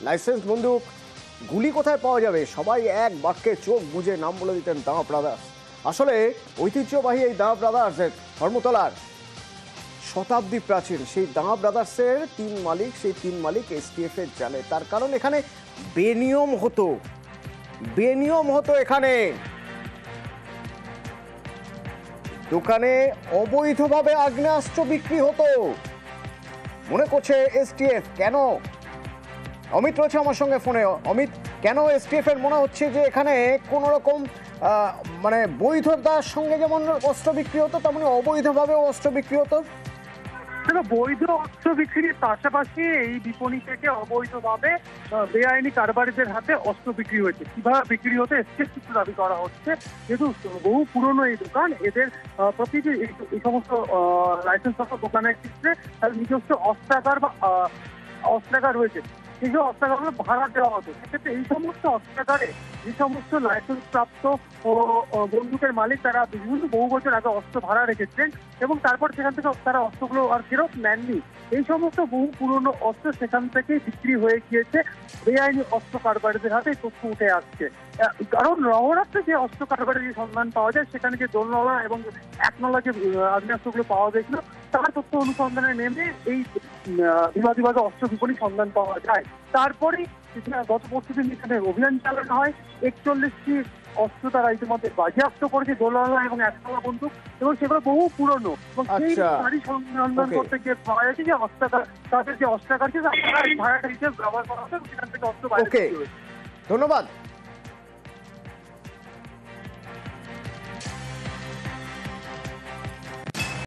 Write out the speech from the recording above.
Licence বন্দুক, গুলি কোথায় পাওয়া যাবে, সবাই এক বাক্যে চোখ বুজে নাম বলে দিতেন দাঁ ব্রাদার্স। আসলে ঐতিহ্যবাহী এই দাঁ ব্রাদার্সের ধর্মতলার শতাব্দী প্রাচীন সেই দাঁ ব্রাদার্সের সেই তিন মালিক এসটিএফ এর জালে। তার কারণ এখানে বেনিয়ম হতো এখানে দোকানে অবৈধভাবে আগ্নেয়াস্ত্র বিক্রি হতো। মনে করছে এসটিএফ কেন? অমিত রয়েছে আমার সঙ্গে ফোনে। অমিত, কেন এসটিএফ এর মনে হচ্ছে যে এখানে কোন রকম মানে বৈধতার সঙ্গে যেমন অস্ত্র বিক্রি হতো তেমনি অবৈধভাবে অস্ত্র বিক্রি হতো? বৈধ অস্ত্র বিক্রির পাশাপাশি এই বিপণী থেকে অবৈধভাবে বেআইনি কারবারিদের হাতে অস্ত্র বিক্রি হয়েছে। কিভাবে বিক্রি হতে এসটিএফ কিছু দাবি করা হচ্ছে, যেহেতু বহু পুরনো এই দোকান, এদের প্রতিটি এই সমস্ত লাইসেন্স দোকানের ক্ষেত্রে তাদের নিজস্ব অস্ত্রাগার বা অস্ত্রাগার রয়েছে। এই যে অস্ত্রাগারগুলো ভাড়া দেওয়া হতো, সেক্ষেত্রে এই সমস্ত অস্ত্রাগারে যে সমস্ত লাইসেন্স প্রাপ্ত ও বন্দুকের মালিক তারা বহু বছর আগে অস্ত্র ভাড়া রেখেছেন এবং তারপর সেখান থেকে তারা অস্ত্রগুলো আর ফেরত নেননি। এই সমস্ত বহু পুরনো অস্ত্র সেখান থেকেই বিক্রি হয়ে গিয়েছে বেআইনি অস্ত্র কারবারিদের হাতে। তথ্য উঠে আসছে, কারণ রহরাতে যে অস্ত্র কারবারের যে সন্ধান পাওয়া যায়, সেখানে যে দোলনলা এবং একনলা যে আগ্নেয়াস্ত্রগুলো পাওয়া গেছিল, তার তথ্য অনুসন্ধানে নেমে এই বিবাদী অস্ত্র বিপণী সন্ধান পাওয়া যায়। তারপরেই গত পরশুদিন এখানে অভিযান চালানো হয়। 41টি অস্ত্র তারা ইতিমধ্যে বাজেয়াপ্ত করেছে, দোলনলা এবং একতলা বন্দুক, এবং সেগুলো বহু পুরনো। এবং সেই গাড়ি সন্ধান করতে গিয়ে পাওয়া যাচ্ছে যে তাদের যে অস্ত্রাগার ছিল ভাড়াটা হিসেবে ব্যবহার করা হতো, সেখান থেকে অস্ত্র বাইরে। ধন্যবাদ।